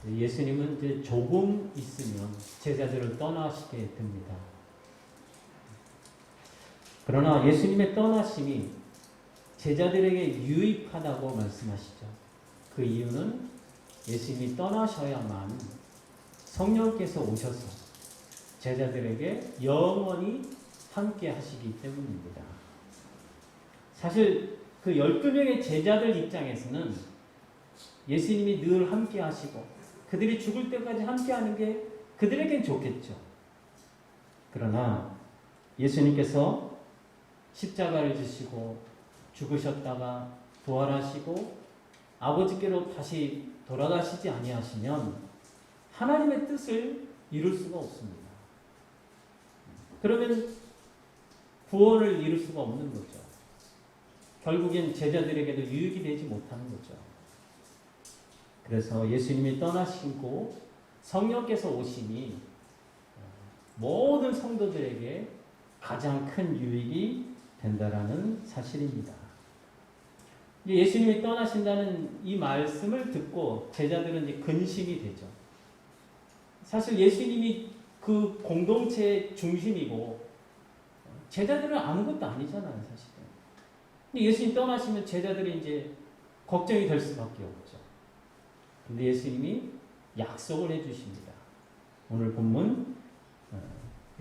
예수님은 이제 조금 있으면 제자들을 떠나시게 됩니다. 그러나 예수님의 떠나심이 제자들에게 유익하다고 말씀하시죠. 그 이유는 예수님이 떠나셔야만 성령께서 오셔서 제자들에게 영원히 함께 하시기 때문입니다. 사실 그 12명의 제자들 입장에서는 예수님이 늘 함께 하시고 그들이 죽을 때까지 함께 하는 게 그들에겐 좋겠죠. 그러나 예수님께서 십자가를 지시고 죽으셨다가 부활하시고 아버지께로 다시 돌아가시지 아니하시면 하나님의 뜻을 이룰 수가 없습니다. 그러면 구원을 이룰 수가 없는 거죠. 결국엔 제자들에게도 유익이 되지 못하는 거죠. 그래서 예수님이 떠나시고 성령께서 오시니 모든 성도들에게 가장 큰 유익이 된다라는 사실입니다. 예수님이 떠나신다는 이 말씀을 듣고 제자들은 이제 근심이 되죠. 사실 예수님이 그 공동체의 중심이고 제자들은 아무것도 아니잖아요, 사실은. 예수님 떠나시면 제자들이 이제 걱정이 될 수밖에 없죠. 근데 예수님이 약속을 해주십니다. 오늘 본문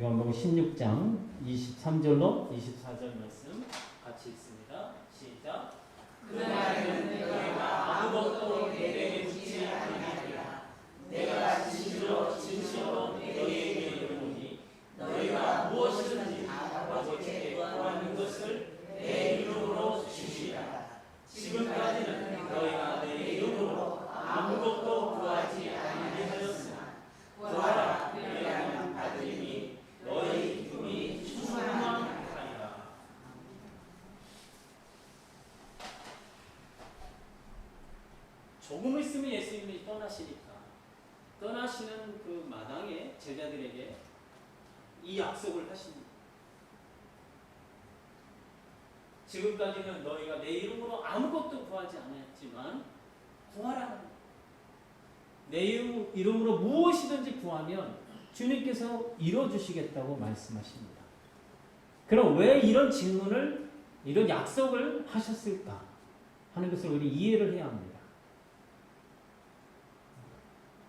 요한복음 16장 23절로 24절 말씀 같이 읽습니다. 시작. 그날에는 너희가 아무것도 내게 묻지 아니하리라. 내가 진실로 너희에게 이르노니 너희가 무엇이든지 아버지께 구하는 것을 내 이름으로 주시리라. 지금까지는 너희가 내 이름으로 아무것도 구하지 아니하였으나 구하라 그리하면 받으리니 너희 기쁨이 충만하리라. 조금 있으면 예수님이 떠나시는 그 마당에 제자들에게 이 약속을 하십니다. 지금까지는 너희가 내 이름으로 아무것도 구하지 않았지만 구하라. 내 이름으로 무엇이든지 구하면 주님께서 이루어주시겠다고 말씀하십니다. 그럼 왜 이런 질문을, 이런 약속을 하셨을까 하는 것을 우리 이해를 해야 합니다.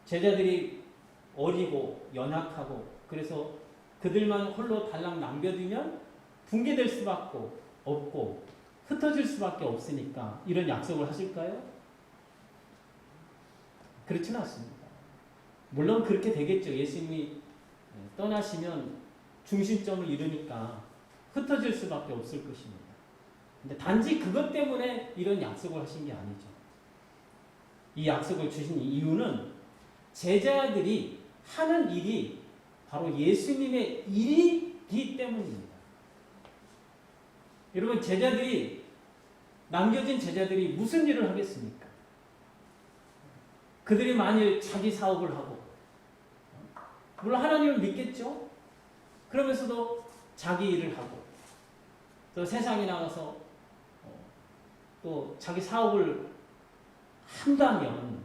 제자들이 어리고 연약하고 그래서 그들만 홀로 달랑 남겨두면 붕괴될 수밖에 없고 흩어질 수밖에 없으니까 이런 약속을 하실까요? 그렇지는 않습니다. 물론 그렇게 되겠죠. 예수님이 떠나시면 중심점을 잃으니까 흩어질 수밖에 없을 것입니다. 근데 단지 그것 때문에 이런 약속을 하신 게 아니죠. 이 약속을 주신 이유는 제자들이 하는 일이 바로 예수님의 일이기 때문입니다. 여러분, 남겨진 제자들이 무슨 일을 하겠습니까? 그들이 만일 자기 사업을 하고, 물론 하나님을 믿겠죠? 그러면서도 자기 일을 하고, 또 세상에 나가서 또 자기 사업을 한다면,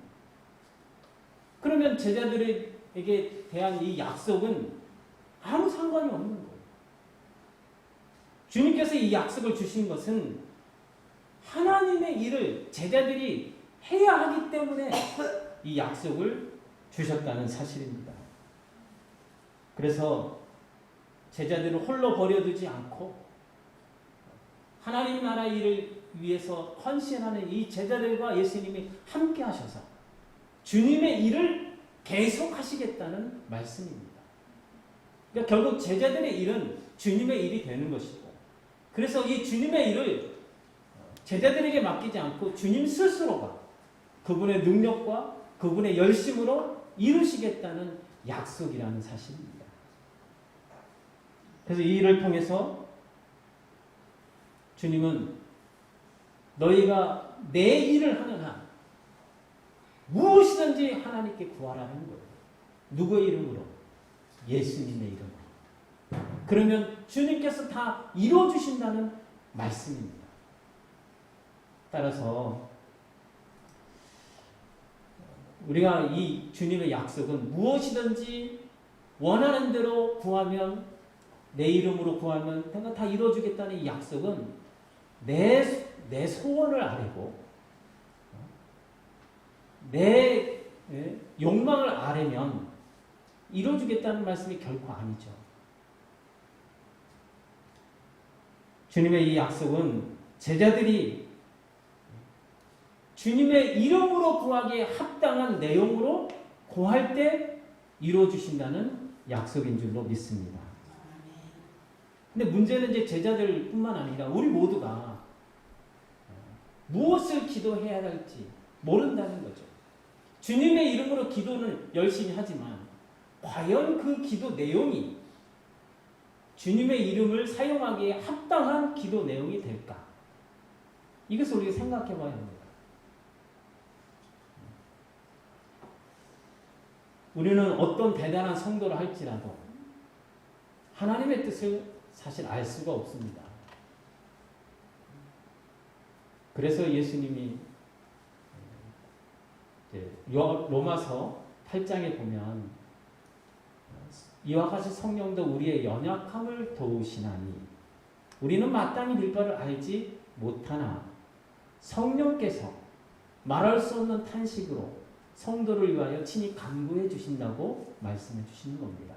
그러면 제자들에게 대한 이 약속은 아무 상관이 없는 거예요. 주님께서 이 약속을 주신 것은 하나님의 일을 제자들이 해야 하기 때문에 이 약속을 주셨다는 사실입니다. 그래서 제자들을 홀로 버려두지 않고 하나님 나라 일을 위해서 헌신하는 이 제자들과 예수님이 함께 하셔서 주님의 일을 계속 하시겠다는 말씀입니다. 그러니까 결국 제자들의 일은 주님의 일이 되는 것이고, 그래서 이 주님의 일을 제자들에게 맡기지 않고 주님 스스로가 그분의 능력과 그분의 열심으로 이루시겠다는 약속이라는 사실입니다. 그래서 이 일을 통해서 주님은 너희가 내 일을 하는 한 무엇이든지 하나님께 구하라는 거예요. 누구의 이름으로? 예수님의 이름으로. 그러면 주님께서 다 이루어주신다는 말씀입니다. 따라서 우리가 이 주님의 약속은 무엇이든지 원하는 대로 구하면, 내 이름으로 구하면 내가 다 이루어주겠다는 이 약속은 내 소원을 아뢰고 내 욕망을 아뢰면 이루어주겠다는 말씀이 결코 아니죠. 주님의 이 약속은 제자들이 주님의 이름으로 구하기에 합당한 내용으로 구할 때 이루어주신다는 약속인 줄로 믿습니다. 근데 문제는 이제 제자들뿐만 아니라 우리 모두가 무엇을 기도해야 할지 모른다는 거죠. 주님의 이름으로 기도는 열심히 하지만 과연 그 기도 내용이 주님의 이름을 사용하기에 합당한 기도 내용이 될까? 이것을 우리가 생각해 봐야 합니다. 우리는 어떤 대단한 성도를 할지라도 하나님의 뜻을 사실 알 수가 없습니다. 그래서 예수님이 로마서 8장에 보면 이와 같이 성령도 우리의 연약함을 도우시나니 우리는 마땅히 빌 바를 알지 못하나 성령께서 말할 수 없는 탄식으로 성도를 위하여 친히 간구해 주신다고 말씀해 주시는 겁니다.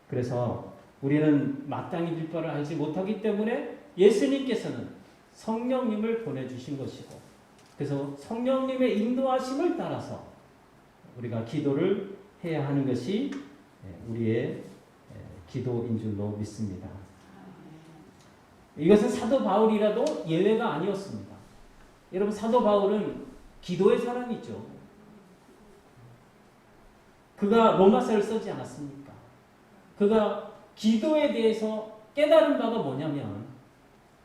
그래서 우리는 마땅히 빌 바를 알지 못하기 때문에 예수님께서는 성령님을 보내주신 것이고, 그래서 성령님의 인도하심을 따라서 우리가 기도를 해야 하는 것이 우리의 기도인 줄로 믿습니다. 이것은 사도 바울이라도 예외가 아니었습니다. 여러분, 사도 바울은 기도의 사람이죠. 그가 로마서를 쓰지 않았습니까? 그가 기도에 대해서 깨달은 바가 뭐냐면,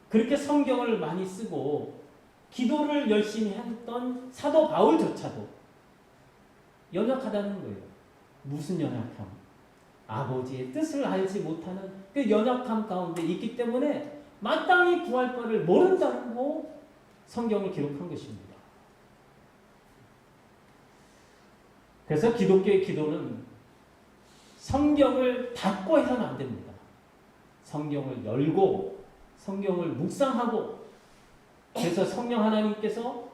그렇게 성경을 많이 쓰고 기도를 열심히 했던 사도 바울조차도 연약하다는 거예요. 무슨 연약함? 아버지의 뜻을 알지 못하는 그 연약함 가운데 있기 때문에 마땅히 구할 바를 모른다고 성경을 기록한 것입니다. 그래서 기독교의 기도는 성경을 닫고 해서는 안 됩니다. 성경을 열고 성경을 묵상하고, 그래서 성령 하나님께서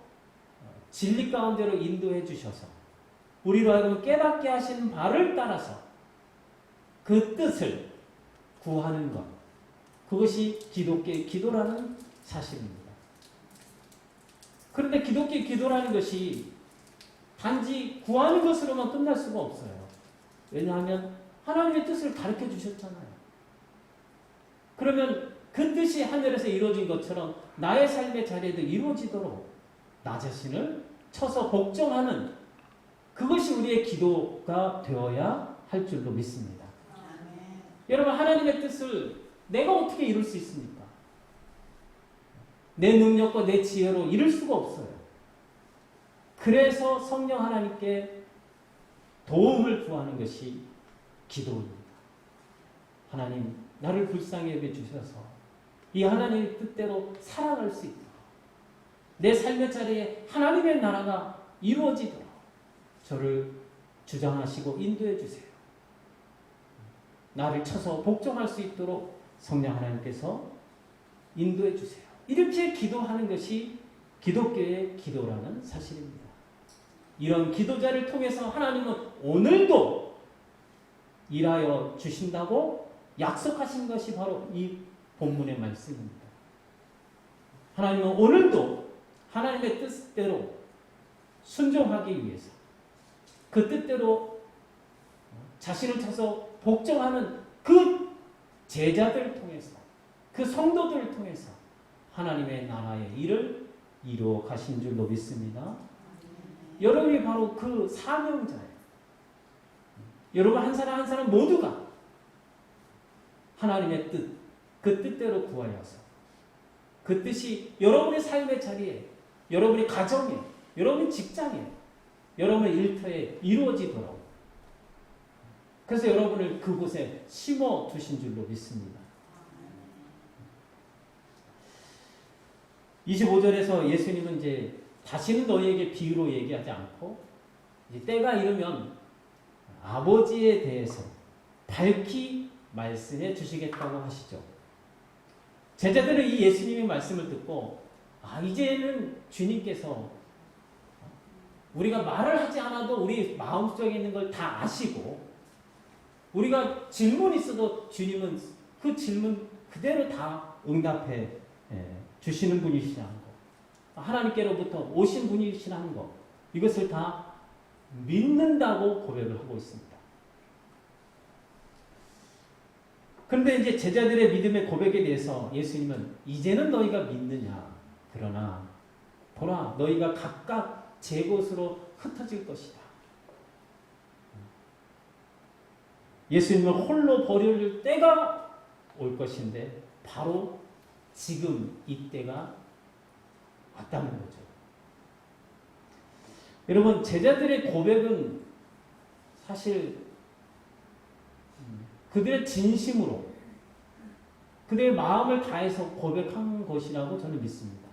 진리 가운데로 인도해 주셔서 우리로 하여금 깨닫게 하신 바를 따라서 그 뜻을 구하는 것, 그것이 기독교의 기도라는 사실입니다. 그런데 기독교의 기도라는 것이 단지 구하는 것으로만 끝날 수가 없어요. 왜냐하면 하나님의 뜻을 가르쳐 주셨잖아요. 그러면 그 뜻이 하늘에서 이루어진 것처럼 나의 삶의 자리에도 이루어지도록 나 자신을 쳐서 복종하는, 그것이 우리의 기도가 되어야 할 줄로 믿습니다. 여러분, 하나님의 뜻을 내가 어떻게 이룰 수 있습니까? 내 능력과 내 지혜로 이룰 수가 없어요. 그래서 성령 하나님께 도움을 구하는 것이 기도입니다. 하나님, 나를 불쌍히 여겨 주셔서 이 하나님의 뜻대로 살아갈 수 있도록, 내 삶의 자리에 하나님의 나라가 이루어지도록 저를 주장하시고 인도해 주세요. 나를 쳐서 복종할 수 있도록 성령 하나님께서 인도해 주세요. 이렇게 기도하는 것이 기독교의 기도라는 사실입니다. 이런 기도자를 통해서 하나님은 오늘도 일하여 주신다고 약속하신 것이 바로 이 본문의 말씀입니다. 하나님은 오늘도 하나님의 뜻대로 순종하기 위해서 그 뜻대로 자신을 쳐서 복종하는 그 제자들을 통해서, 그 성도들을 통해서 하나님의 나라의 일을 이루어 가신 줄로 믿습니다. 여러분이 바로 그 사명자예요. 여러분 한 사람 한 사람 모두가 하나님의 뜻, 그 뜻대로 구하여서 그 뜻이 여러분의 삶의 자리에, 여러분의 가정에, 여러분의 직장에, 여러분의 일터에 이루어지도록, 그래서 여러분을 그곳에 심어 두신 줄로 믿습니다. 25절에서 예수님은 이제 다시는 너희에게 비유로 얘기하지 않고 이제 때가 이르면 아버지에 대해서 밝히 말씀해 주시겠다고 하시죠. 제자들은 이 예수님의 말씀을 듣고 이제는 주님께서 우리가 말을 하지 않아도 우리 마음속에 있는 걸 다 아시고 우리가 질문이 있어도 주님은 그 질문 그대로 다 응답해 주시는 분이시라는 거, 하나님께로부터 오신 분이시라는 거, 이것을 다 믿는다고 고백을 하고 있습니다. 그런데 이제 제자들의 믿음의 고백에 대해서 예수님은 이제는 너희가 믿느냐, 그러나 보라 너희가 각각 제 곳으로 흩어질 것이다. 예수님을 홀로 버릴 때가 올 것인데 바로 지금 이때가 왔다는 거죠. 여러분, 제자들의 고백은 사실 그들의 진심으로 그들의 마음을 다해서 고백한 것이라고 저는 믿습니다.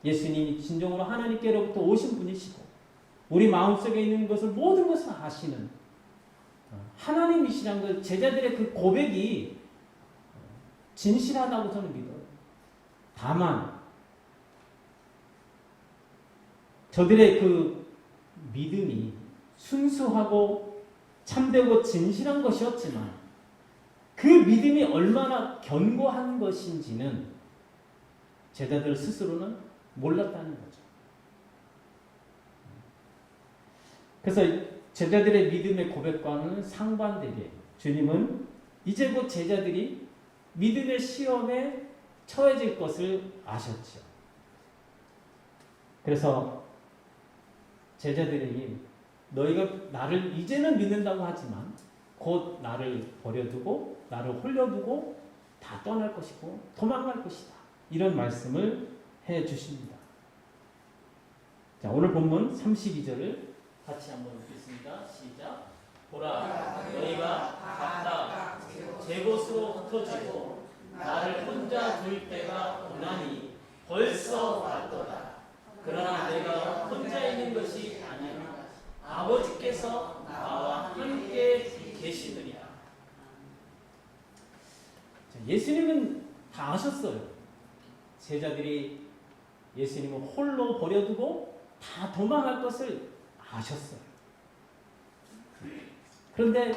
예수님이 진정으로 하나님께로부터 오신 분이시고 우리 마음속에 있는 것을 모든 것을 아시는 하나님이시라는 것, 제자들의 그 고백이 진실하다고 저는 믿어요. 다만 저들의 그 믿음이 순수하고 참되고 진실한 것이었지만 그 믿음이 얼마나 견고한 것인지는 제자들 스스로는 몰랐다는 거죠. 그래서 제자들의 믿음의 고백과는 상반되게 주님은 이제 곧 제자들이 믿음의 시험에 처해질 것을 아셨죠. 그래서 제자들에게 너희가 나를 이제는 믿는다고 하지만 곧 나를 버려두고 나를 홀려두고 다 떠날 것이고 도망갈 것이다. 이런 말씀을 해 주십니다. 자, 오늘 본문 32절을 같이 한번 읽겠습니다. 시작. 보라 너희가 각각 제 곳으로 흩어지고 나를 혼자 둘 때가 오나니 벌써 왔도다. 그러나 내가 혼자 있는 것이 아니라 아버지께서 나와 함께 계시느니라. 예수님은 다 아셨어요. 제자들이 예수님을 홀로 버려두고 다 도망갈 것을 아셨어요. 그런데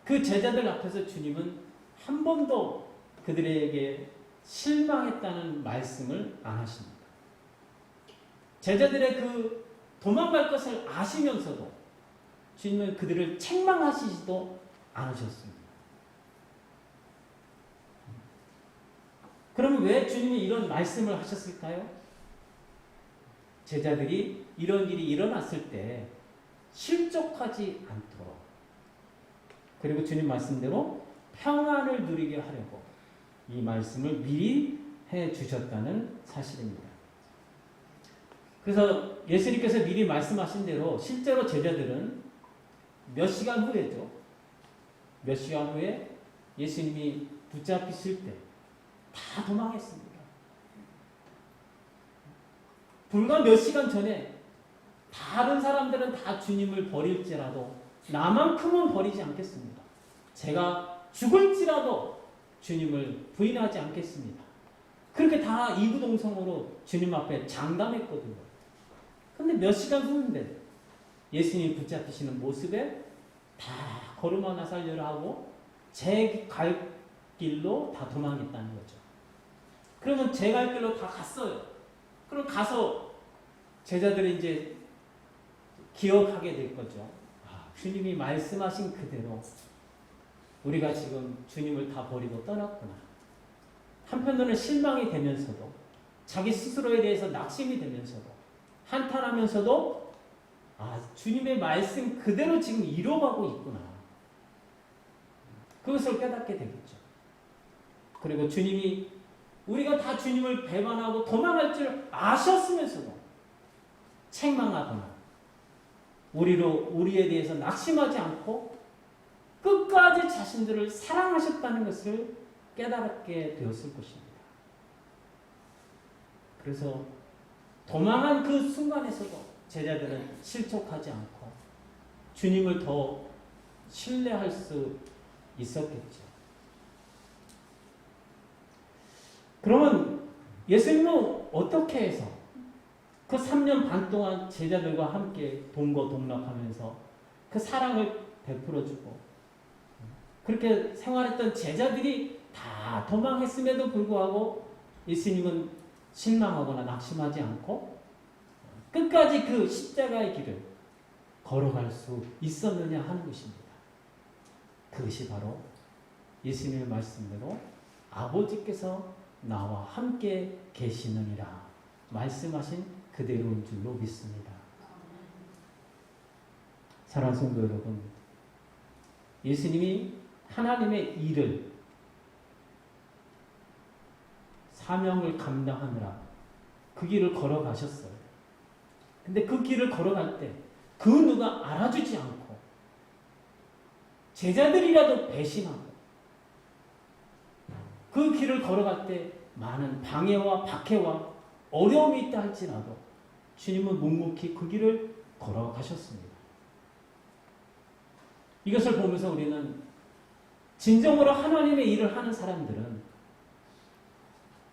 그 제자들 앞에서 주님은 한 번도 그들에게 실망했다는 말씀을 안 하십니다. 제자들의 그 도망갈 것을 아시면서도 주님은 그들을 책망하시지도 않으셨습니다. 그러면 왜 주님이 이런 말씀을 하셨을까요? 제자들이 이런 일이 일어났을 때 실족하지 않도록, 그리고 주님 말씀대로 평안을 누리게 하려고 이 말씀을 미리 해 주셨다는 사실입니다. 그래서 예수님께서 미리 말씀하신 대로 실제로 제자들은 몇 시간 후에죠. 몇 시간 후에 예수님이 붙잡히실 때 다 도망했습니다. 불과 몇 시간 전에 다른 사람들은 다 주님을 버릴지라도 나만큼은 버리지 않겠습니다. 제가 죽을지라도 주님을 부인하지 않겠습니다. 그렇게 다 이구동성으로 주님 앞에 장담했거든요. 그런데 몇 시간 후인데 예수님이 붙잡히시는 모습에 다 걸음마 나살려를 하고 제 갈 길로 다 도망했다는 거죠. 그러면 제 갈 길로 다 갔어요. 그럼 가서 제자들이 이제 기억하게 될 거죠. 주님이 말씀하신 그대로 우리가 지금 주님을 다 버리고 떠났구나. 한편으로는 실망이 되면서도 자기 스스로에 대해서 낙심이 되면서도 한탄하면서도 주님의 말씀 그대로 지금 이뤄가고 있구나. 그것을 깨닫게 되겠죠. 그리고 주님이 우리가 다 주님을 배반하고 도망갈 줄 아셨으면서도 책망하거나 우리에 대해서 낙심하지 않고 끝까지 자신들을 사랑하셨다는 것을 깨닫게 되었을 것입니다. 그래서 도망한 그 순간에서도 제자들은 실족하지 않고 주님을 더 신뢰할 수 있었겠죠. 그러면 예수님은 어떻게 해서 그 3년 반 동안 제자들과 함께 동거동락하면서 그 사랑을 베풀어주고 그렇게 생활했던 제자들이 다 도망했음에도 불구하고 예수님은 실망하거나 낙심하지 않고 끝까지 그 십자가의 길을 걸어갈 수 있었느냐 하는 것입니다. 그것이 바로 예수님의 말씀대로 아버지께서 나와 함께 계시느니라 말씀하신 그대로인 줄로 믿습니다. 사랑하는 성도 여러분, 예수님이 하나님의 일을 사명을 감당하느라 그 길을 걸어가셨어요. 근데 그 길을 걸어갈 때 그 누가 알아주지 않고 제자들이라도 배신하고 그 길을 걸어갈 때 많은 방해와 박해와 어려움이 있다 할지라도 주님은 묵묵히 그 길을 걸어가셨습니다. 이것을 보면서 우리는 진정으로 하나님의 일을 하는 사람들은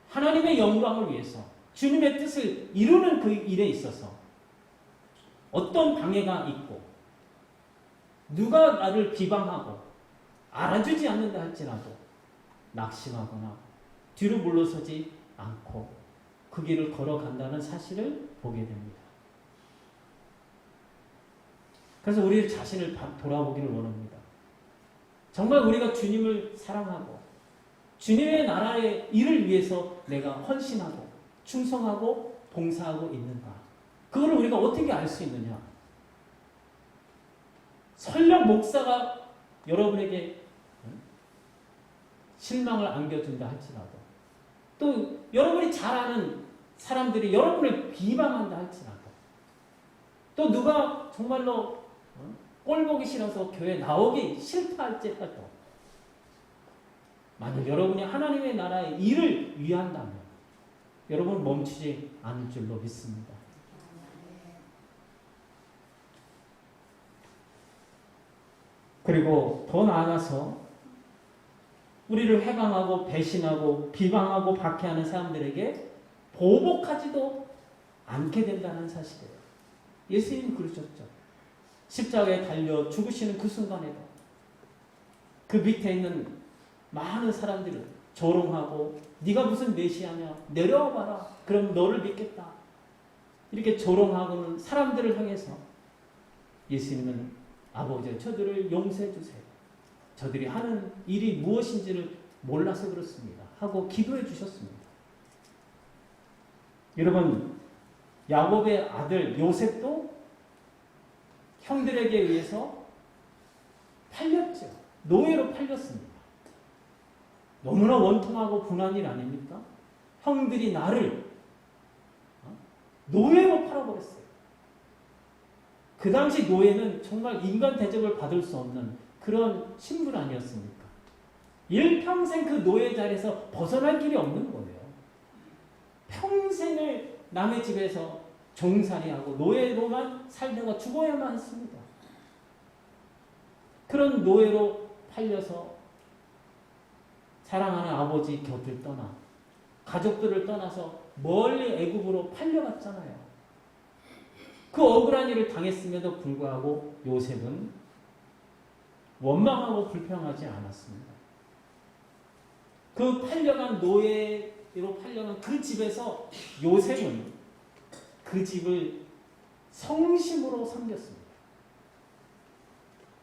하나님의 영광을 위해서 주님의 뜻을 이루는 그 일에 있어서 어떤 방해가 있고 누가 나를 비방하고 알아주지 않는다 할지라도 낙심하거나 뒤로 물러서지 않고 그 길을 걸어간다는 사실을 보게 됩니다. 그래서 우리 자신을 돌아보기를 원합니다. 정말 우리가 주님을 사랑하고 주님의 나라의 일을 위해서 내가 헌신하고 충성하고 봉사하고 있는가? 그걸 우리가 어떻게 알 수 있느냐? 설령 목사가 여러분에게 실망을 안겨준다 할지라도 또 여러분이 잘 아는 사람들이 여러분을 비방한다 할지라도 또 누가 정말로 꼴 보기 싫어서 교회 나오기 싫다 할지라도 만약 여러분이 하나님의 나라의 일을 위한다면 여러분 멈추지 않을 줄로 믿습니다. 그리고 더 나아가서 우리를 회방하고 배신하고 비방하고 박해하는 사람들에게 보복하지도 않게 된다는 사실이에요. 예수님은 그러셨죠. 십자가에 달려 죽으시는 그 순간에도 그 밑에 있는 많은 사람들을 조롱하고 네가 무슨 메시아냐 내려와 봐라 그럼 너를 믿겠다 이렇게 조롱하고는 사람들을 향해서 예수님은 아버지 저들을 용서해 주세요. 저들이 하는 일이 무엇인지를 몰라서 그렇습니다. 하고 기도해 주셨습니다. 여러분 야곱의 아들 요셉도 형들에게 의해서 팔렸죠. 노예로 팔렸습니다. 너무나 원통하고 분한 일 아닙니까? 형들이 나를 노예로 팔아버렸어요. 그 당시 노예는 정말 인간 대접을 받을 수 없는 그런 신분 아니었습니까? 일평생 그 노예 자리에서 벗어날 길이 없는 거예요. 평생을 남의 집에서 종살이하고 노예로만 살다가 죽어야만 했습니다. 그런 노예로 팔려서 사랑하는 아버지 곁을 떠나 가족들을 떠나서 멀리 애굽으로 팔려갔잖아요. 그 억울한 일을 당했음에도 불구하고 요셉은 원망하고 불평하지 않았습니다. 그 팔려간 노예로 팔려간 그 집에서 요셉은 그 집을 성심으로 섬겼습니다.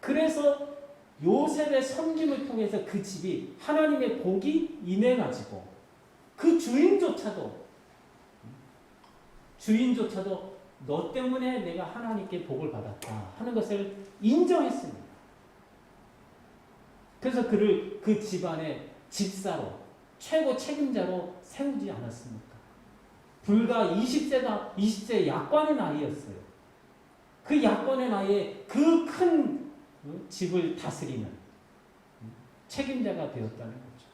그래서 요셉의 섬김을 통해서 그 집이 하나님의 복이 임해가지고 그 주인조차도 너 때문에 내가 하나님께 복을 받았다 하는 것을 인정했습니다. 그래서 그를 그 집안의 집사로 최고 책임자로 세우지 않았습니까? 불과 20세 약관의 나이였어요. 그 약관의 나이에 그 큰 집을 다스리는 책임자가 되었다는 거죠.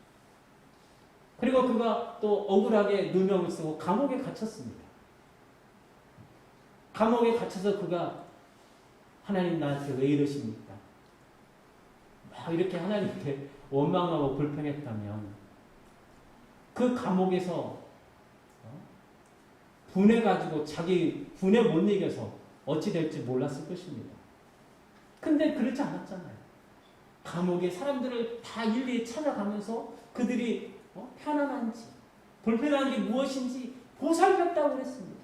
그리고 그가 또 억울하게 누명을 쓰고 감옥에 갇혔습니다. 감옥에 갇혀서 그가 하나님 나한테 왜 이러십니까? 막 이렇게 하나님께 원망하고 불평했다면 그 감옥에서 분해가지고 자기 분해 못 이겨서 어찌 될지 몰랐을 것입니다. 근데 그렇지 않았잖아요. 감옥에 사람들을 다 일일이 찾아가면서 그들이 편안한지 불편한 게 무엇인지 보살폈다고 그랬습니다.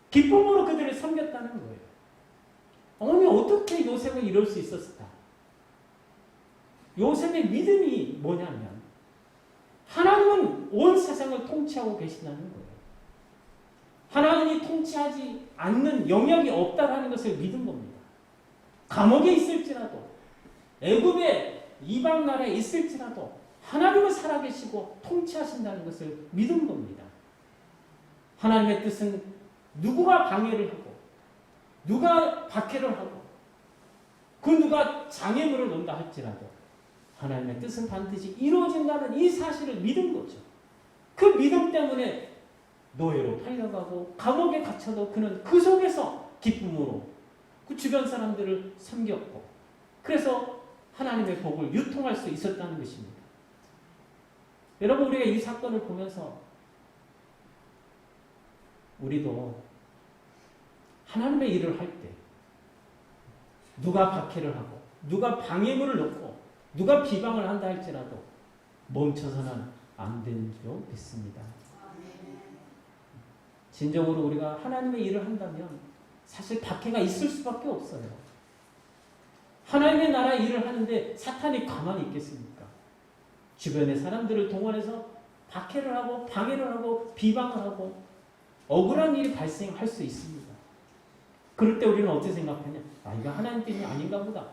기쁨으로 그들을 섬겼다는 거예요. 아니 어떻게 요셉은 이럴 수 있었을까? 요셉의 믿음이 뭐냐면 하나님은 온 세상을 통치하고 계신다는 거예요. 하나님이 통치하지 않는 영역이 없다라는 것을 믿은 겁니다. 감옥에 있을지라도 애굽의 이방 나라에 있을지라도 하나님은 살아계시고 통치하신다는 것을 믿은 겁니다. 하나님의 뜻은 누구가 방해를 하고 누가 박해를 하고 그 누가 장애물을 놓는다 할지라도 하나님의 뜻은 반드시 이루어진다는 이 사실을 믿은 거죠. 그 믿음 때문에 노예로 팔려가고 감옥에 갇혀도 그는 그 속에서 기쁨으로 그 주변 사람들을 섬겼고 그래서 하나님의 복을 유통할 수 있었다는 것입니다. 여러분 우리가 이 사건을 보면서 우리도 하나님의 일을 할 때 누가 박해를 하고 누가 방해물을 놓고 누가 비방을 한다 할지라도 멈춰서는 안 되는 줄 믿습니다. 진정으로 우리가 하나님의 일을 한다면 사실 박해가 있을 수밖에 없어요. 하나님의 나라 일을 하는데 사탄이 가만히 있겠습니까? 주변의 사람들을 동원해서 박해를 하고 방해를 하고 비방을 하고 억울한 일이 발생할 수 있습니다. 그럴 때 우리는 어떻게 생각하냐? 아, 이거 하나님 뜻이 아닌가 보다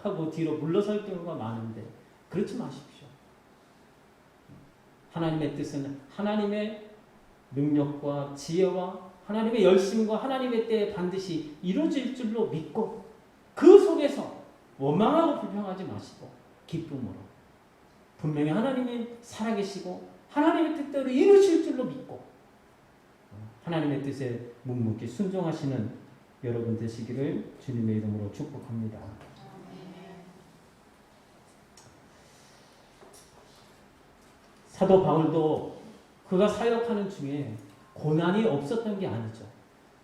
하고 뒤로 물러설 경우가 많은데 그렇지 마십시오. 하나님의 뜻은 하나님의 능력과 지혜와 하나님의 열심과 하나님의 때에 반드시 이루어질 줄로 믿고 그 속에서 원망하고 불평하지 마시고 기쁨으로 분명히 하나님이 살아계시고 하나님의 뜻대로 이루실 줄로 믿고 하나님의 뜻에 묵묵히 순종하시는 여러분 되시기를 주님의 이름으로 축복합니다. 사도 바울도 그가 사역하는 중에 고난이 없었던 게 아니죠.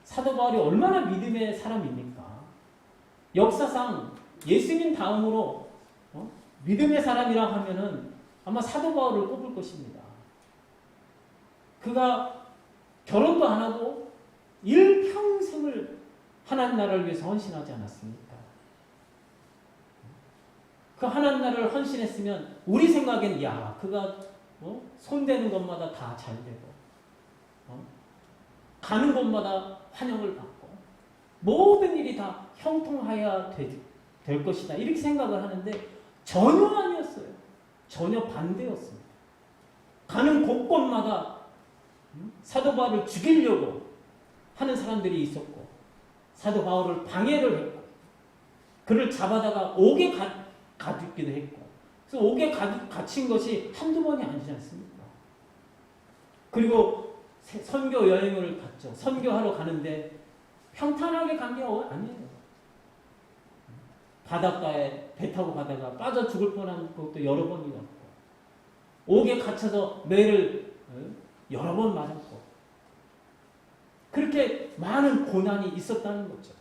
사도 바울이 얼마나 믿음의 사람입니까? 역사상 예수님 다음으로 믿음의 사람이라 하면은 아마 사도 바울을 꼽을 것입니다. 그가 결혼도 안 하고 일평생을 하나님 나라를 위해서 헌신하지 않았습니까? 그 하나님 나라를 헌신했으면 우리 생각엔 야 그가 손대는 것마다 다 잘 되고 가는 곳마다 환영을 받고 모든 일이 다 형통하여야 될 것이다 이렇게 생각을 하는데 전혀 아니었어요. 전혀 반대였습니다. 가는 곳곳마다 사도 바울을 죽이려고 하는 사람들이 있었고 사도 바울을 방해를 했고 그를 잡아다가 옥에 가두기도 했고 그래서 옥에 갇힌 것이 한두 번이 아니지 않습니까? 그리고 선교 여행을 갔죠. 선교하러 가는데 평탄하게 간 게 아니에요. 바닷가에 배 타고 가다가 빠져 죽을 뻔한 것도 여러 번이었고 옥에 갇혀서 매를 여러 번 맞았고 그렇게 많은 고난이 있었다는 거죠.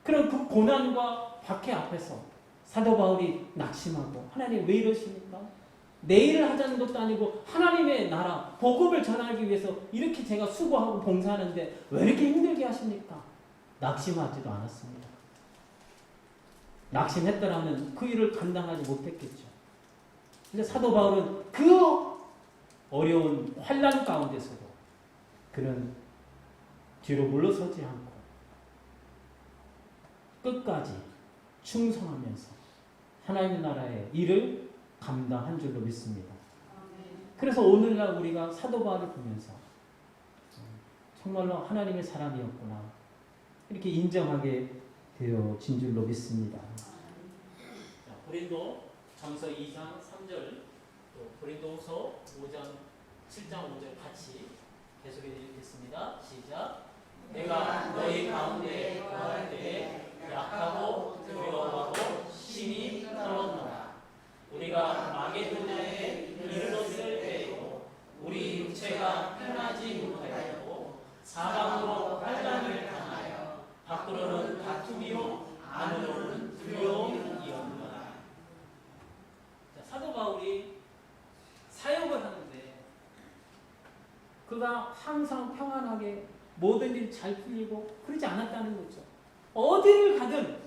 그럼 그 고난과 박해 앞에서 사도 바울이 낙심하고 하나님 왜 이러십니까? 내 일을 하자는 것도 아니고 하나님의 나라 복음을 전하기 위해서 이렇게 제가 수고하고 봉사하는데 왜 이렇게 힘들게 하십니까? 낙심하지도 않았습니다. 낙심했더라면 그 일을 감당하지 못했겠죠. 근데 사도 바울은 그 어려운 환난 가운데서도 그는 뒤로 물러서지 않고 끝까지 충성하면서 하나님의 나라의 일을 감당한 줄로 믿습니다. 그래서 오늘날 우리가 사도 바울을 보면서 정말로 하나님의 사람이었구나 이렇게 인정하게 되어진 줄로 믿습니다. 고린도 전서 2장 3절 또 고린도서 5장 7장 5절 같이 계속해 읽겠습니다. 시작. 내가 너희 가운데 거할 때에 약하고 두려워하고 심히 떨었노라. 우리가 마게도냐에 이르렀을 때에도 우리 육체가 편하지 못하였고 사방으로 환난을 당하여 밖으로는 다툼이요 안으로는 두려움이었노라. 사도 바울이 사역을 하는데 그가 항상 평안하게 모든 일 잘 풀리고 그러지 않았다는 거죠. 어디를 가든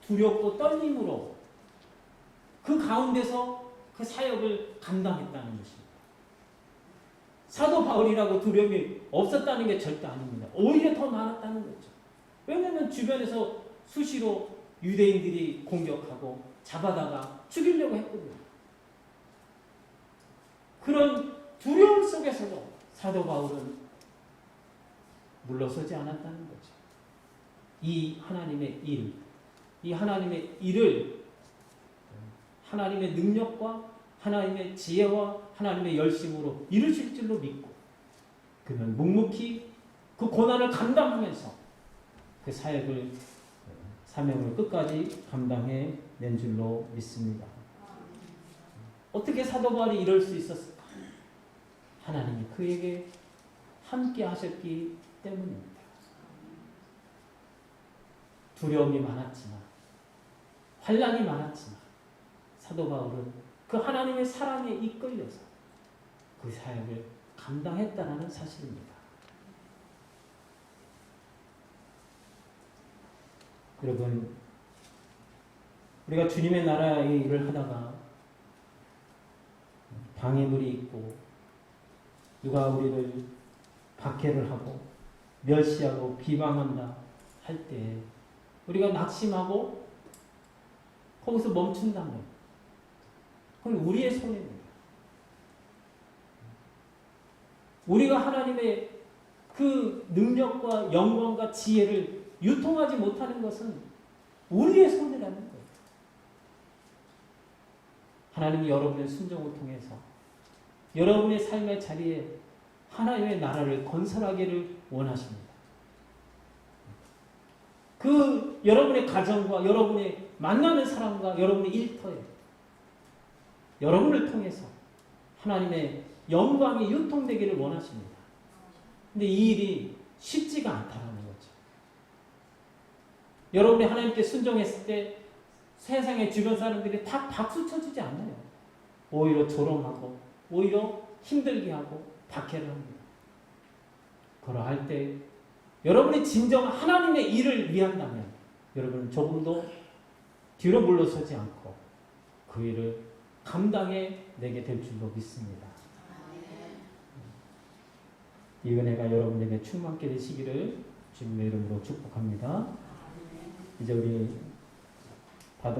두렵고 떨림으로 그 가운데서 그 사역을 감당했다는 것입니다. 사도 바울이라고 두려움이 없었다는 게 절대 아닙니다. 오히려 더 많았다는 거죠. 왜냐하면 주변에서 수시로 유대인들이 공격하고 잡아다가 죽이려고 했거든요. 그런 두려움 속에서도 사도 바울은 물러서지 않았다는 거죠. 이 하나님의 일, 이 하나님의 일을 하나님의 능력과 하나님의 지혜와 하나님의 열심으로 이루실 줄로 믿고 그는 묵묵히 그 고난을 감당하면서 그 사역을 사명을 끝까지 감당해 낸 줄로 믿습니다. 어떻게 사도 바울이 이럴 수 있었을까? 하나님이 그에게 함께 하셨기 때문입니다. 두려움이 많았지만 환난이 많았지만 사도 바울은 그 하나님의 사랑에 이끌려서 그 사역을 감당했다는 사실입니다. 여러분, 우리가 주님의 나라의 일을 하다가 방해물이 있고 누가 우리를 박해를 하고 멸시하고 비방한다 할 때 우리가 낙심하고 거기서 멈춘다면 그건 우리의 손해입니다. 우리가 하나님의 그 능력과 영광과 지혜를 유통하지 못하는 것은 우리의 손해라는 거예요. 하나님이 여러분의 순종을 통해서 여러분의 삶의 자리에 하나님의 나라를 건설하기를 원하십니다. 그 여러분의 가정과 여러분의 만나는 사람과 여러분의 일터에 여러분을 통해서 하나님의 영광이 유통되기를 원하십니다. 근데 이 일이 쉽지가 않다는 거죠. 여러분이 하나님께 순종했을 때 세상의 주변 사람들이 다 박수 쳐주지 않아요. 오히려 조롱하고 오히려 힘들게 하고 박해를 합니다. 그러할 때 여러분이 진정 하나님의 일을 위한다면 여러분은 조금도 뒤로 물러서지 않고 그 일을 감당해 내게 될 줄로 믿습니다. 이 은혜가 여러분에게 충만케 되시기를 주님의 이름으로 축복합니다. 이제 우리